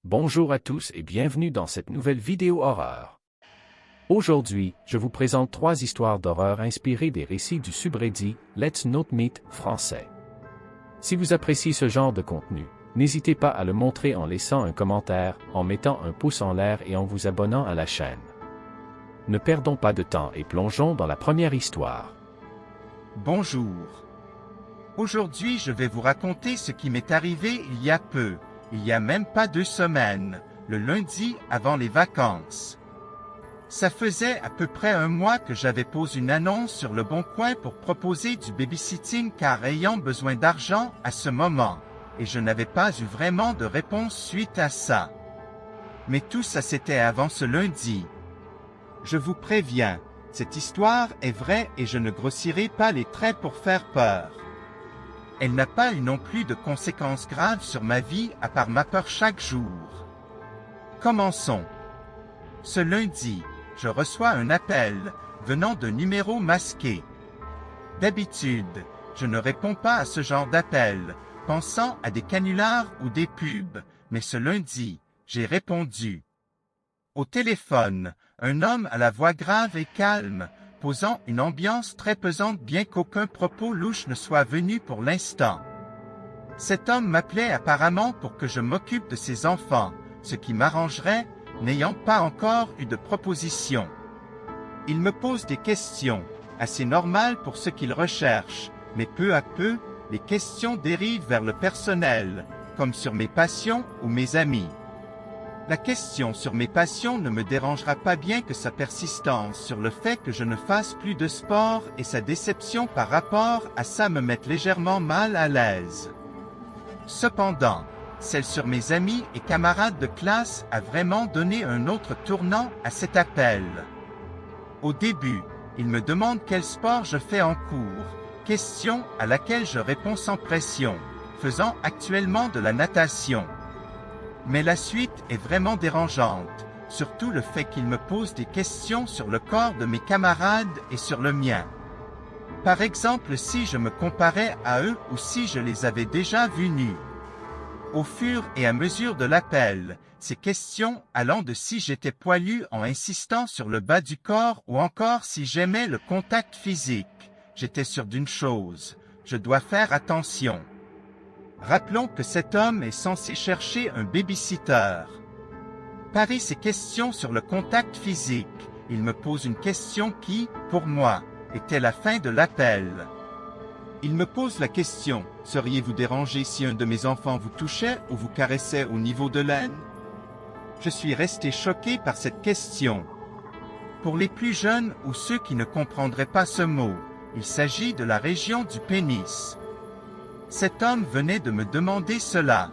Bonjour à tous et bienvenue dans cette nouvelle vidéo horreur. Aujourd'hui, je vous présente 3 histoires d'horreur inspirées des récits du subreddit Let's Not Meet français. Si vous appréciez ce genre de contenu, n'hésitez pas à le montrer en laissant un commentaire, en mettant un pouce en l'air et en vous abonnant à la chaîne. Ne perdons pas de temps et plongeons dans la première histoire. Bonjour. Aujourd'hui, je vais vous raconter ce qui m'est arrivé il y a peu. Il y a même pas 2 semaines, le lundi avant les vacances. Ça faisait à peu près un mois que j'avais posé une annonce sur Le Bon Coin pour proposer du babysitting car ayant besoin d'argent à ce moment, et je n'avais pas eu vraiment de réponse suite à ça. Mais tout ça c'était avant ce lundi. Je vous préviens, cette histoire est vraie et je ne grossirai pas les traits pour faire peur. Elle n'a pas eu non plus de conséquences graves sur ma vie à part ma peur chaque jour. Commençons. Ce lundi, je reçois un appel venant d'un numéro masqué. D'habitude, je ne réponds pas à ce genre d'appel, pensant à des canulars ou des pubs, mais ce lundi, j'ai répondu. Au téléphone, un homme à la voix grave et calme, posant une ambiance très pesante bien qu'aucun propos louche ne soit venu pour l'instant. Cet homme m'appelait apparemment pour que je m'occupe de ses enfants, ce qui m'arrangerait, n'ayant pas encore eu de proposition. Il me pose des questions, assez normales pour ce qu'il recherche, mais peu à peu, les questions dérivent vers le personnel, comme sur mes passions ou mes amis. La question sur mes passions ne me dérangera pas bien que sa persistance sur le fait que je ne fasse plus de sport et sa déception par rapport à ça me mettent légèrement mal à l'aise. Cependant, celle sur mes amis et camarades de classe a vraiment donné un autre tournant à cet appel. Au début, il me demande quel sport je fais en cours, question à laquelle je réponds sans pression, faisant actuellement de la natation. Mais la suite est vraiment dérangeante, surtout le fait qu'il me pose des questions sur le corps de mes camarades et sur le mien. Par exemple, si je me comparais à eux ou si je les avais déjà vus nus. Au fur et à mesure de l'appel, ces questions allant de si j'étais poilu en insistant sur le bas du corps ou encore si j'aimais le contact physique, j'étais sûr d'une chose, je dois faire attention. Rappelons que cet homme est censé chercher un babysitter. Paré ces questions sur le contact physique, il me pose une question qui, pour moi, était la fin de l'appel. Il me pose la question, seriez-vous dérangé si un de mes enfants vous touchait ou vous caressait au niveau de l'aine? Je suis resté choqué par cette question. Pour les plus jeunes ou ceux qui ne comprendraient pas ce mot, il s'agit de la région du pénis. Cet homme venait de me demander cela.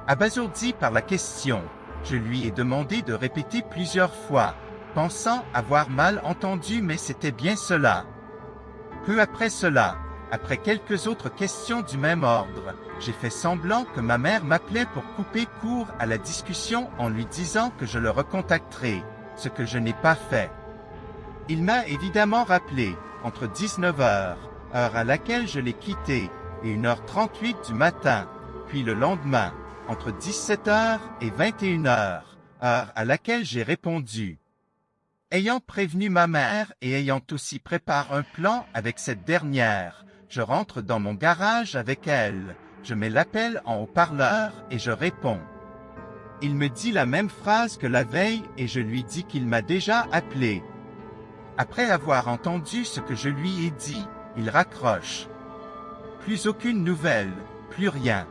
Abasourdi par la question, je lui ai demandé de répéter plusieurs fois, pensant avoir mal entendu mais c'était bien cela. Peu après cela, après quelques autres questions du même ordre, j'ai fait semblant que ma mère m'appelait pour couper court à la discussion en lui disant que je le recontacterais, ce que je n'ai pas fait. Il m'a évidemment rappelé, entre 19h, heure à laquelle je l'ai quitté, et 1h38 du matin, puis le lendemain, entre 17h et 21h, heure à laquelle j'ai répondu. Ayant prévenu ma mère et ayant aussi préparé un plan avec cette dernière, je rentre dans mon garage avec elle, je mets l'appel en haut-parleur et je réponds. Il me dit la même phrase que la veille et je lui dis qu'il m'a déjà appelé. Après avoir entendu ce que je lui ai dit, il raccroche. Plus aucune nouvelle, plus rien.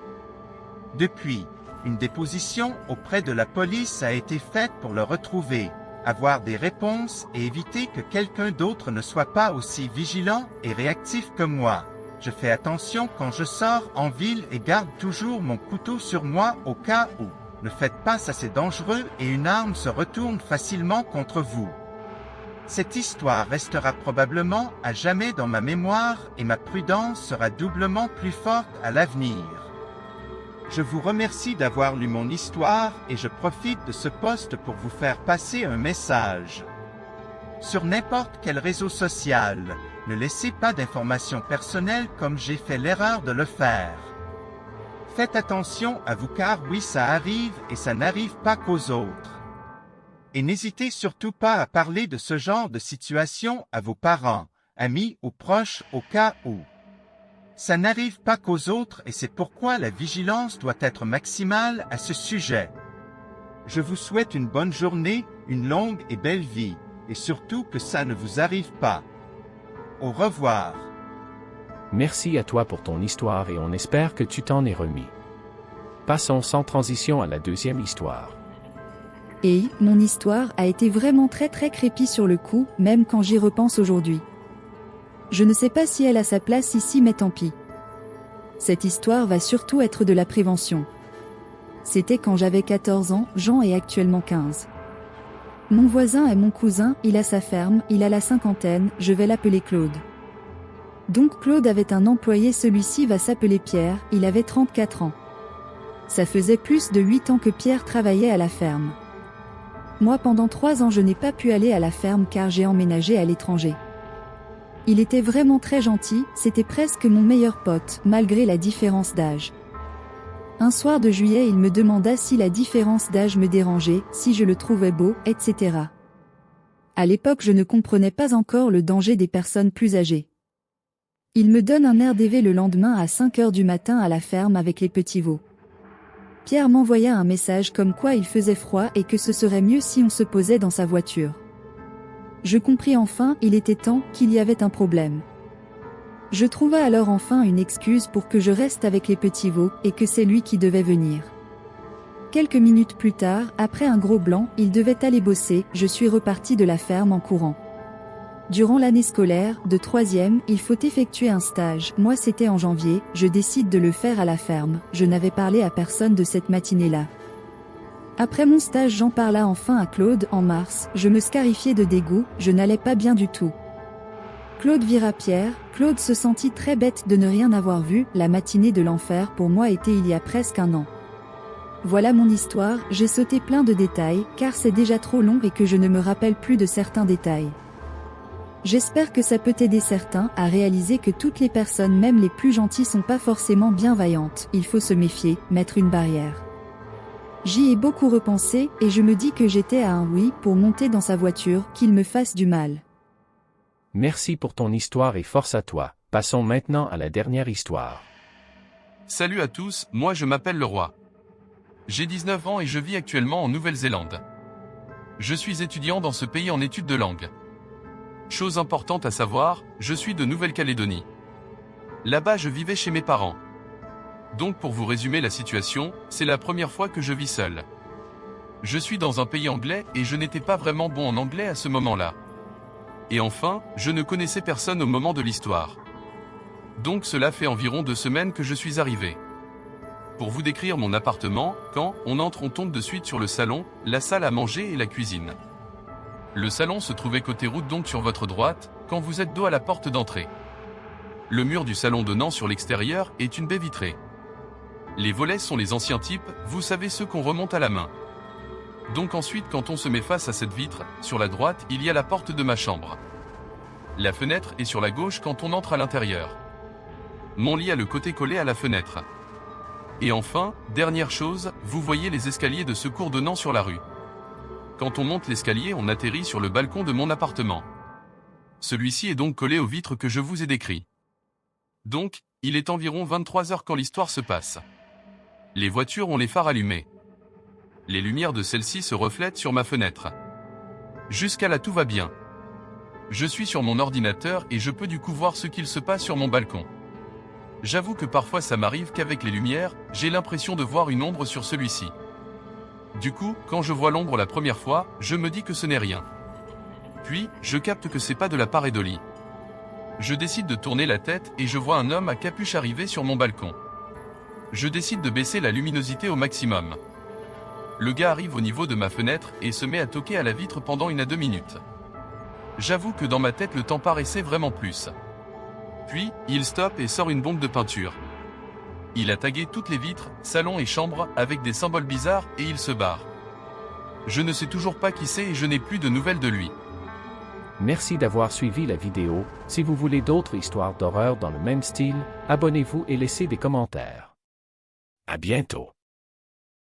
Depuis, une déposition auprès de la police a été faite pour le retrouver, avoir des réponses et éviter que quelqu'un d'autre ne soit pas aussi vigilant et réactif que moi. Je fais attention quand je sors en ville et garde toujours mon couteau sur moi au cas où. Ne faites pas ça, c'est dangereux et une arme se retourne facilement contre vous. Cette histoire restera probablement à jamais dans ma mémoire et ma prudence sera doublement plus forte à l'avenir. Je vous remercie d'avoir lu mon histoire et je profite de ce post pour vous faire passer un message. Sur n'importe quel réseau social, ne laissez pas d'informations personnelles comme j'ai fait l'erreur de le faire. faites attention à vous car oui ça arrive et ça n'arrive pas qu'aux autres. Et n'hésitez surtout pas à parler de ce genre de situation à vos parents, amis ou proches au cas où. Ça n'arrive pas qu'aux autres et c'est pourquoi la vigilance doit être maximale à ce sujet. Je vous souhaite une bonne journée, une longue et belle vie, et surtout que ça ne vous arrive pas. Au revoir. Merci à toi pour ton histoire et on espère que tu t'en es remis. Passons sans transition à la deuxième histoire. Et mon histoire a été vraiment très creepy sur le coup, même quand j'y repense aujourd'hui. Je ne sais pas si elle a sa place ici mais tant pis. Cette histoire va surtout être de la prévention. C'était quand j'avais 14 ans, Jean est actuellement 15. Mon voisin est mon cousin, il a sa ferme, il a la cinquantaine, je vais l'appeler Claude. Donc Claude avait un employé, celui-ci va s'appeler Pierre, il avait 34 ans. Ça faisait plus de 8 ans que Pierre travaillait à la ferme. Moi pendant 3 ans je n'ai pas pu aller à la ferme car j'ai emménagé à l'étranger. Il était vraiment très gentil, c'était presque mon meilleur pote, malgré la différence d'âge. Un soir de juillet il me demanda si la différence d'âge me dérangeait, si je le trouvais beau, etc. À l'époque je ne comprenais pas encore le danger des personnes plus âgées. Il me donne un RDV le lendemain à 5 heures du matin à la ferme avec les petits veaux. Pierre m'envoya un message comme quoi il faisait froid et que ce serait mieux si on se posait dans sa voiture. Je compris enfin, il était temps, qu'il y avait un problème. Je trouva alors enfin une excuse pour que je reste avec les petits veaux, et que c'est lui qui devait venir. Quelques minutes plus tard, après un gros blanc, il devait aller bosser, je suis reparti de la ferme en courant. Durant l'année scolaire, de 3e, il faut effectuer un stage, moi c'était en janvier, je décide de le faire à la ferme, je n'avais parlé à personne de cette matinée-là. Après mon stage j'en parla enfin à Claude en mars, je me scarifiais de dégoût, je n'allais pas bien du tout. Claude vira Pierre, Claude se sentit très bête de ne rien avoir vu, la matinée de l'enfer pour moi était il y a presque 1 an. Voilà mon histoire, j'ai sauté plein de détails, car c'est déjà trop long et que je ne me rappelle plus de certains détails. J'espère que ça peut aider certains à réaliser que toutes les personnes, même les plus gentilles, sont pas forcément bienveillantes, il faut se méfier, mettre une barrière. J'y ai beaucoup repensé, et je me dis que j'étais à un oui pour monter dans sa voiture, qu'il me fasse du mal. Merci pour ton histoire et force à toi. Passons maintenant à la dernière histoire. Salut à tous, moi je m'appelle Leroy. J'ai 19 ans et je vis actuellement en Nouvelle-Zélande. Je suis étudiant dans ce pays en études de langue. Chose importante à savoir, je suis de Nouvelle-Calédonie. Là-bas je vivais chez mes parents. Donc pour vous résumer la situation, c'est la première fois que je vis seul. Je suis dans un pays anglais et je n'étais pas vraiment bon en anglais à ce moment-là. Et enfin, je ne connaissais personne au moment de l'histoire. Donc cela fait environ 2 semaines que je suis arrivé. Pour vous décrire mon appartement, quand on entre on tombe de suite sur le salon, la salle à manger et la cuisine. Le salon se trouvait côté route donc sur votre droite, quand vous êtes dos à la porte d'entrée. Le mur du salon donnant sur l'extérieur est une baie vitrée. Les volets sont les anciens types, vous savez ceux qu'on remonte à la main. Donc ensuite quand on se met face à cette vitre, sur la droite il y a la porte de ma chambre. La fenêtre est sur la gauche quand on entre à l'intérieur. Mon lit a le côté collé à la fenêtre. Et enfin, dernière chose, vous voyez les escaliers de secours donnant sur la rue. Quand on monte l'escalier on atterrit sur le balcon de mon appartement. Celui-ci est donc collé aux vitres que je vous ai décrites. Donc, il est environ 23 h quand l'histoire se passe. Les voitures ont les phares allumés. Les lumières de celles-ci se reflètent sur ma fenêtre. Jusqu'à là tout va bien. Je suis sur mon ordinateur et je peux du coup voir ce qu'il se passe sur mon balcon. J'avoue que parfois ça m'arrive qu'avec les lumières, j'ai l'impression de voir une ombre sur celui-ci. Du coup, quand je vois l'ombre la première fois, je me dis que ce n'est rien. Puis, je capte que c'est pas de la pareidolie. Je décide de tourner la tête et je vois un homme à capuche arriver sur mon balcon. Je décide de baisser la luminosité au maximum. Le gars arrive au niveau de ma fenêtre et se met à toquer à la vitre pendant 1 à 2 minutes. J'avoue que dans ma tête le temps paraissait vraiment plus. Puis, il stoppe et sort une bombe de peinture. Il a tagué toutes les vitres, salon et chambre, avec des symboles bizarres, et il se barre. Je ne sais toujours pas qui c'est et je n'ai plus de nouvelles de lui. Merci d'avoir suivi la vidéo. Si vous voulez d'autres histoires d'horreur dans le même style, abonnez-vous et laissez des commentaires. À bientôt.